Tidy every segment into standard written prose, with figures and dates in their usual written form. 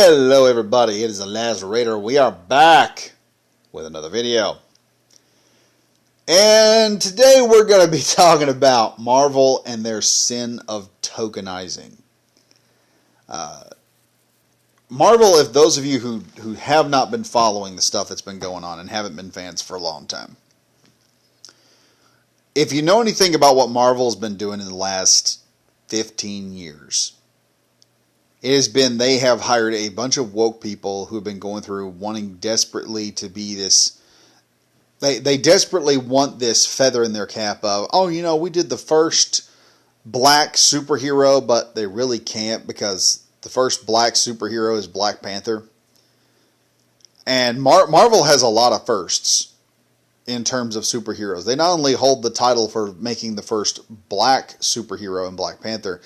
Hello everybody, it is the Last Raider. We are back with another video. And today we're going to be talking about Marvel and their sin of tokenizing. Marvel, if those of you who have not been following the stuff that's been going on and haven't been fans for a long time, if you know anything about what Marvel's been doing in the last 15 years, it has been they have hired a bunch of woke people who have been going through wanting desperately to be this. They desperately want this feather in their cap of, oh, you know, we did the first black superhero, but they really can't because the first black superhero is Black Panther. And Marvel has a lot of firsts in terms of superheroes. They not only hold the title for making the first black superhero in Black Panther,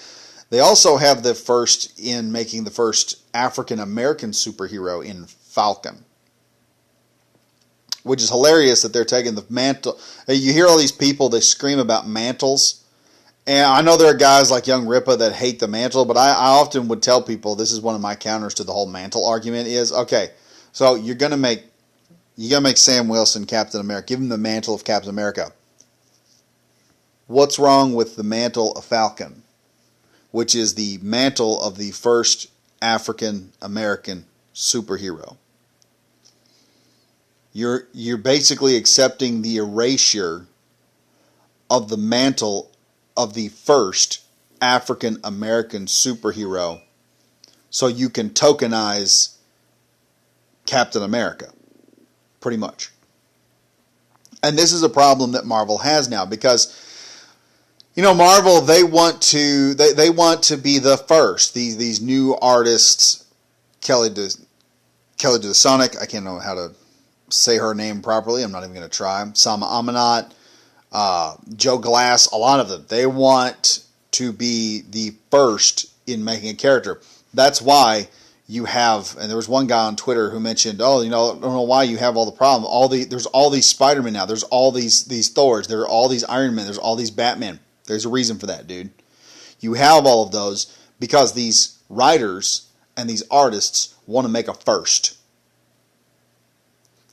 they also have the first in making the first African-American superhero in Falcon. Which is hilarious that they're taking the mantle. You hear all these people, they scream about mantles. And I know there are guys like Young Ripa that hate the mantle, but I often would tell people, this is one of my counters to the whole mantle argument is, okay, so you're going to make Sam Wilson Captain America. Give him the mantle of Captain America. What's wrong with the mantle of Falcon? Which is the mantle of the first African-American superhero. You're basically accepting the erasure of the mantle of the first African-American superhero so you can tokenize Captain America, pretty much. And this is a problem that Marvel has now because, you know, Marvel, they want to be the first. These new artists, Kelly DeSonic, I can't know how to say her name properly. I'm not even going to try. Sama Amanat, Joe Glass, a lot of them. They want to be the first in making a character. That's why you have, and there was one guy on Twitter who mentioned, oh, you know, I don't know why you have all the problem. There's all these Spider-Men now. There's all these Thors. There are all these Iron Men. There's all these Batman. There's a reason for that, dude. You have all of those because these writers and these artists want to make a first.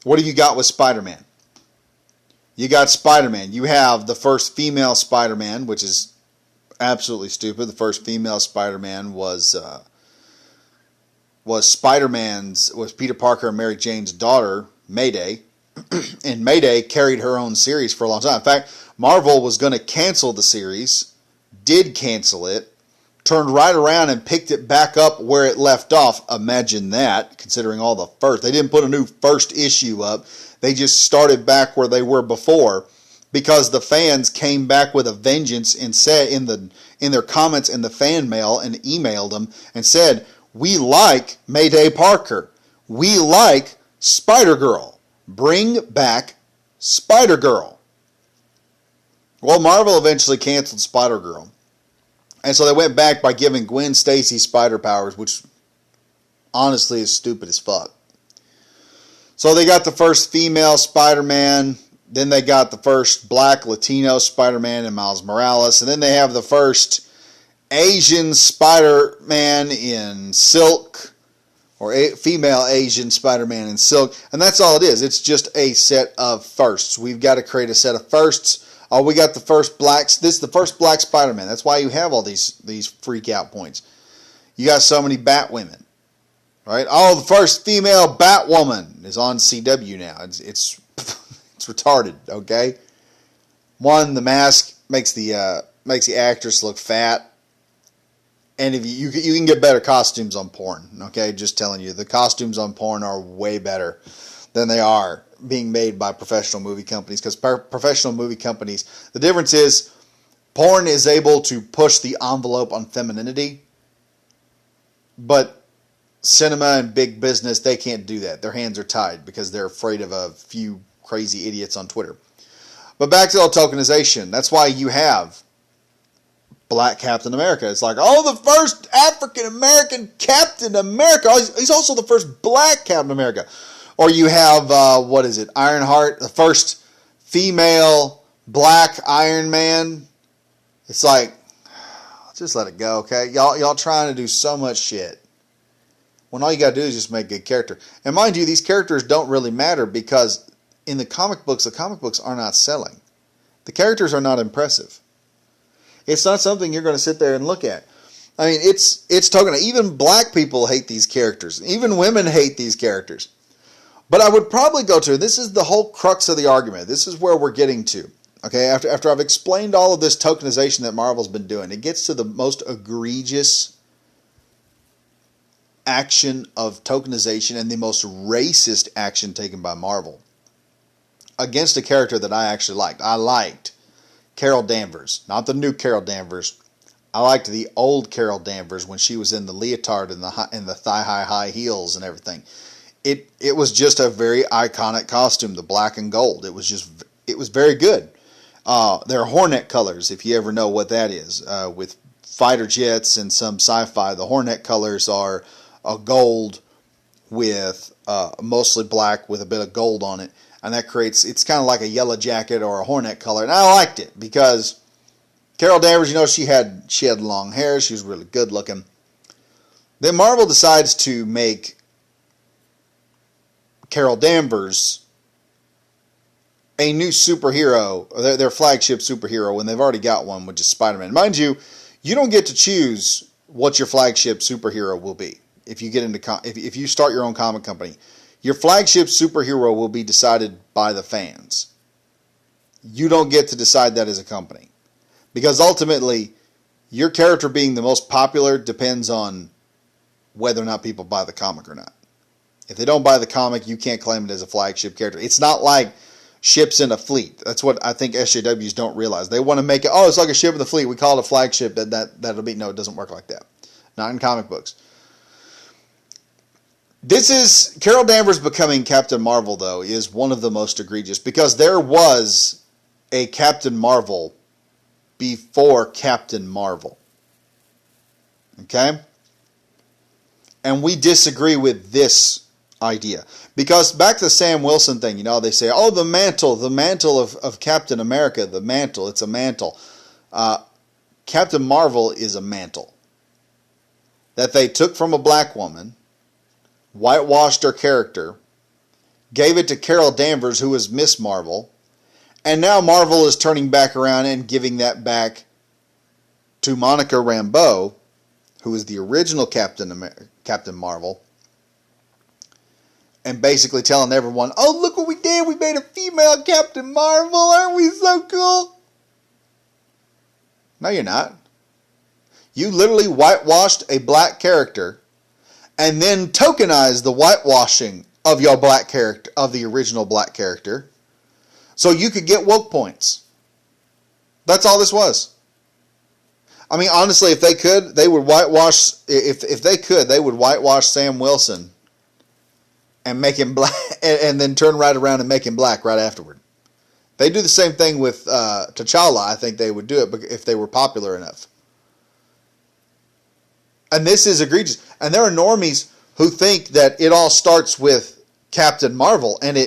What have you got with Spider-Man? You got Spider-Man. You have the first female Spider-Man, which is absolutely stupid. The first female Spider-Man was Peter Parker and Mary Jane's daughter, Mayday. And Mayday carried her own series for a long time. In fact, Marvel was going to cancel the series, did cancel it, turned right around and picked it back up where it left off. Imagine that, considering all the first. They didn't put a new first issue up. They just started back where they were before because the fans came back with a vengeance and said in their comments in the fan mail and emailed them and said, we like Mayday Parker. We like Spider-Girl. Bring back Spider-Girl. Well, Marvel eventually canceled Spider-Girl. And so they went back by giving Gwen Stacy spider powers, which honestly is stupid as fuck. So they got the first female Spider-Man, then they got the first black Latino Spider-Man in Miles Morales, and then they have the first Asian Spider-Man in Silk, or female Asian Spider-Man in Silk, and that's all it is. It's just a set of firsts. We've got to create a set of firsts. Oh, we got the first blacks. This is the first black Spider-Man. That's why you have all these freak out points. You got so many Batwomen, right? Oh, the first female Batwoman is on CW now. It's retarded. Okay. One, the mask makes the actress look fat, and if you can get better costumes on porn. Okay, just telling you, the costumes on porn are way better than they are being made by professional movie companies, because professional movie companies, the difference is porn is able to push the envelope on femininity, but cinema and big business, they can't do that. Their hands are tied because they're afraid of a few crazy idiots on Twitter. But back to all tokenization. That's why you have Black Captain America. It's like, oh, the first African-American Captain America. Oh, he's also the first black Captain America. Or you have, Ironheart, the first female black Iron Man. It's like, just let it go, okay? Y'all trying to do so much shit. when all you got to do is just make a good character. And mind you, these characters don't really matter because in the comic books are not selling. The characters are not impressive. It's not something you're going to sit there and look at. I mean, it's talking. Even black people hate these characters. Even women hate these characters. But I would probably go to, this is the whole crux of the argument. This is where we're getting to. Okay, after I've explained all of this tokenization that Marvel's been doing, it gets to the most egregious action of tokenization and the most racist action taken by Marvel against a character that I actually liked. I liked Carol Danvers, not the new Carol Danvers. I liked the old Carol Danvers when she was in the leotard and the thigh-high heels and everything. It was just a very iconic costume, the black and gold. It was very good. They're Hornet colors, if you ever know what that is. With fighter jets and some sci-fi, the Hornet colors are a gold with mostly black with a bit of gold on it. And that creates, it's kind of like a yellow jacket or a Hornet color. And I liked it because Carol Danvers, she had long hair. She was really good looking. Then Marvel decides to make Carol Danvers a new superhero, their flagship superhero, when they've already got one, which is Spider-Man. Mind you, you don't get to choose what your flagship superhero will be if you get into if you start your own comic company. Your flagship superhero will be decided by the fans. You don't get to decide that as a company. Because ultimately, your character being the most popular depends on whether or not people buy the comic or not. If they don't buy the comic, you can't claim it as a flagship character. It's not like ships in a fleet. That's what I think SJWs don't realize. They want to make it, it's like a ship in the fleet. We call it a flagship. That'll be, no, it doesn't work like that. Not in comic books. This is, Carol Danvers becoming Captain Marvel, though, is one of the most egregious because there was a Captain Marvel before Captain Marvel. Okay? And we disagree with this idea. Because back to the Sam Wilson thing, they say, the mantle of Captain America, the mantle, it's a mantle. Captain Marvel is a mantle that they took from a black woman, whitewashed her character, gave it to Carol Danvers, who was Miss Marvel, and now Marvel is turning back around and giving that back to Monica Rambeau, who is the original Captain Marvel, and basically telling everyone, look what we did, we made a female Captain Marvel, aren't we so cool? No, you're not. You literally whitewashed a black character and then tokenized the whitewashing of your black character, of the original black character, so you could get woke points. That's all this was. I mean, honestly, if they could, they would whitewash. If they could, they would whitewash Sam Wilson and make him black, and then turn right around and make him black right afterward. They do the same thing with T'Challa. I think they would do it if they were popular enough. And this is egregious. And there are normies who think that it all starts with Captain Marvel, and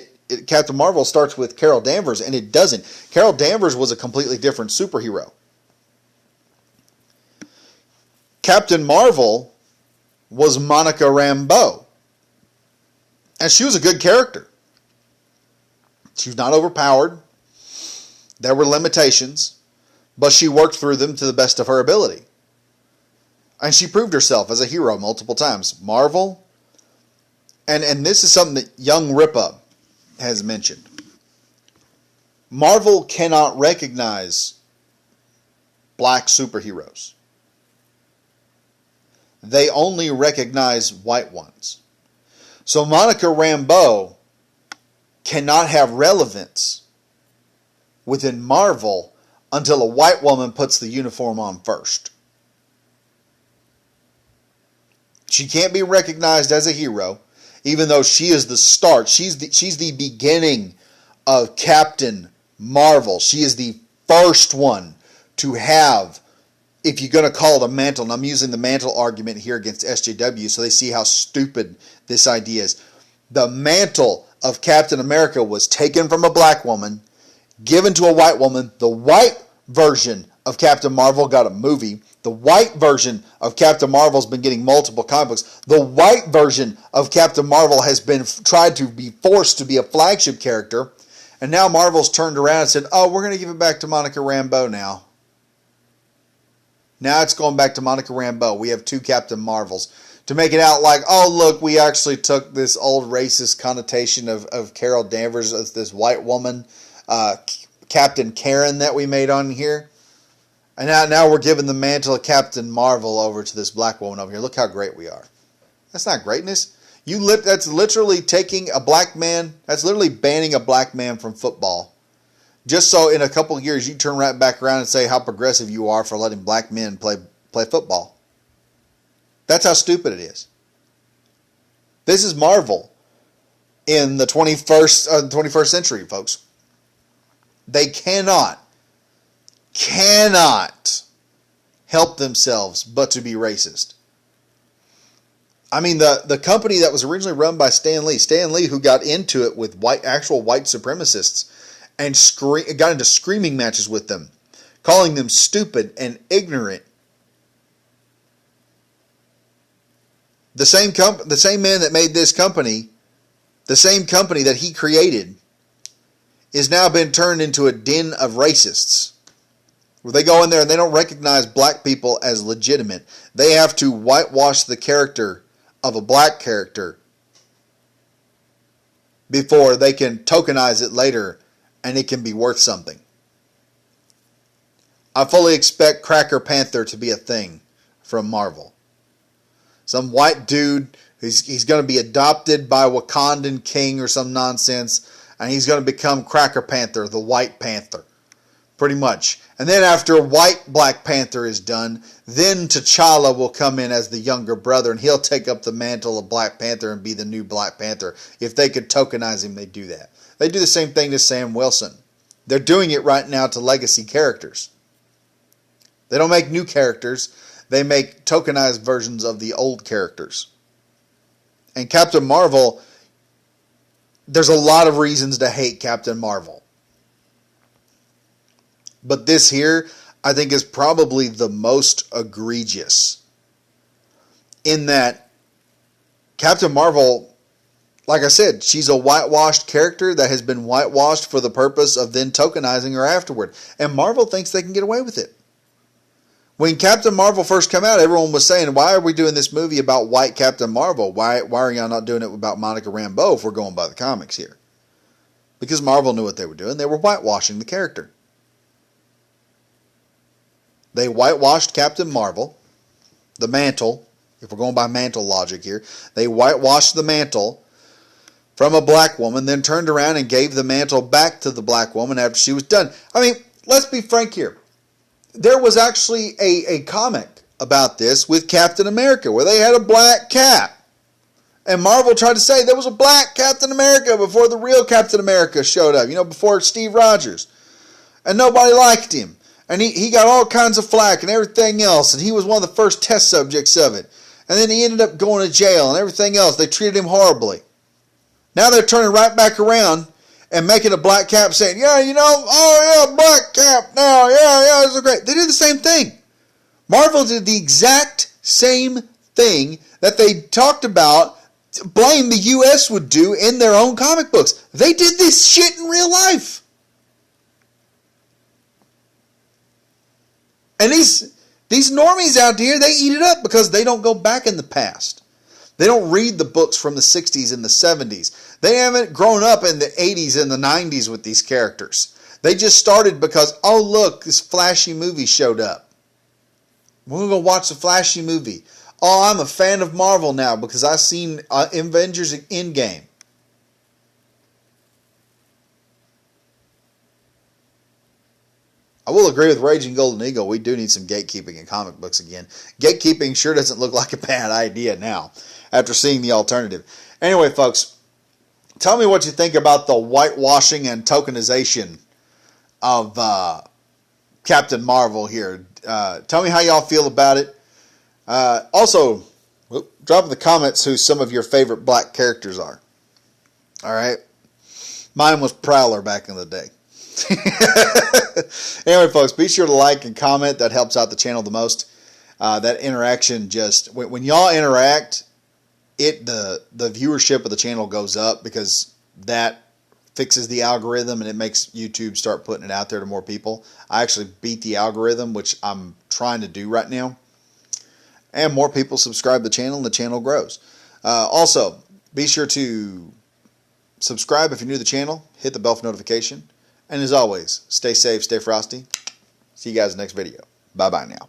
Captain Marvel starts with Carol Danvers, and it doesn't. Carol Danvers was a completely different superhero. Captain Marvel was Monica Rambeau, and she was a good character. She was not overpowered. There were limitations, but she worked through them to the best of her ability. And she proved herself as a hero multiple times. Marvel, and this is something that Young Ripa has mentioned. Marvel cannot recognize black superheroes. They only recognize white ones. So Monica Rambeau cannot have relevance within Marvel until a white woman puts the uniform on first. She can't be recognized as a hero, even though she is the start. She's the beginning of Captain Marvel. She is the first one to have, if you're going to call it a mantle, and I'm using the mantle argument here against SJW so they see how stupid this idea is. The mantle of Captain America was taken from a black woman, given to a white woman. The white version of Captain Marvel got a movie. The white version of Captain Marvel's been getting multiple comic books. The white version of Captain Marvel has been tried to be forced to be a flagship character. And now Marvel's turned around and said, oh, we're going to give it back to Monica Rambeau now. Now it's going back to Monica Rambeau. We have two Captain Marvels. To make it out like, oh, look, we actually took this old racist connotation of Carol Danvers as this white woman, Captain Karen that we made on here. And now we're giving the mantle of Captain Marvel over to this black woman over here. Look how great we are. That's not greatness. That's literally taking a black man, that's literally banning a black man from football. Just so in a couple of years you turn right back around and say how progressive you are for letting black men play football. That's how stupid it is. This is Marvel in the 21st century, folks. They cannot help themselves but to be racist. I mean, the company that was originally run by Stan Lee, who got into it with actual white supremacists and got into screaming matches with them, calling them stupid and ignorant. The same man that made this company, the same company that he created, is now been turned into a den of racists. Where they go in there and they don't recognize black people as legitimate. They have to whitewash the character of a black character before they can tokenize it later and it can be worth something. I fully expect Cracker Panther to be a thing from Marvel. Some white dude, he's going to be adopted by a Wakandan king or some nonsense, and he's going to become Cracker Panther, the White Panther. Pretty much. And then after White Black Panther is done, then T'Challa will come in as the younger brother, and he'll take up the mantle of Black Panther and be the new Black Panther. If they could tokenize him, they'd do that. They do the same thing to Sam Wilson. They're doing it right now to legacy characters. They don't make new characters. They make tokenized versions of the old characters. And Captain Marvel, there's a lot of reasons to hate Captain Marvel. But this here, I think, is probably the most egregious. In that, Captain Marvel, like I said, she's a whitewashed character that has been whitewashed for the purpose of then tokenizing her afterward. And Marvel thinks they can get away with it. When Captain Marvel first came out, everyone was saying, why are we doing this movie about white Captain Marvel? Why are y'all not doing it about Monica Rambeau if we're going by the comics here? Because Marvel knew what they were doing. They were whitewashing the character. They whitewashed Captain Marvel, the mantle, if we're going by mantle logic here. They whitewashed the mantle from a black woman, then turned around and gave the mantle back to the black woman after she was done. I mean, let's be frank here. There was actually a comic about this with Captain America where they had a black cap. And Marvel tried to say there was a black Captain America before the real Captain America showed up, before Steve Rogers. And nobody liked him. And he got all kinds of flack and everything else. And he was one of the first test subjects of it. And then he ended up going to jail and everything else. They treated him horribly. Now they're turning right back around and making a black cap saying, black cap now, this is great. They did the same thing. Marvel did the exact same thing that they talked about, blame the U.S. would do in their own comic books. They did this shit in real life. And these normies out here, they eat it up because they don't go back in the past. They don't read the books from the 60s and the 70s. They haven't grown up in the 80s and the 90s with these characters. They just started because, oh look, this flashy movie showed up. We're going to go watch the flashy movie. Oh, I'm a fan of Marvel now because I've seen Avengers Endgame. I will agree with Raging Golden Eagle. We do need some gatekeeping in comic books again. Gatekeeping sure doesn't look like a bad idea now after seeing the alternative. Anyway, folks, tell me what you think about the whitewashing and tokenization of Captain Marvel here. Tell me how y'all feel about it. Also, drop in the comments who some of your favorite black characters are. All right? Mine was Prowler back in the day. Anyway, folks, be sure to like and comment. That helps out the channel the most. That interaction just, when y'all interact, the viewership of the channel goes up because that fixes the algorithm and it makes YouTube start putting it out there to more people. I actually beat the algorithm, which I'm trying to do right now. And more people subscribe to the channel and the channel grows. Also, be sure to subscribe if you're new to the channel. Hit the bell for notification. And as always, stay safe, stay frosty. See you guys in the next video. Bye-bye now.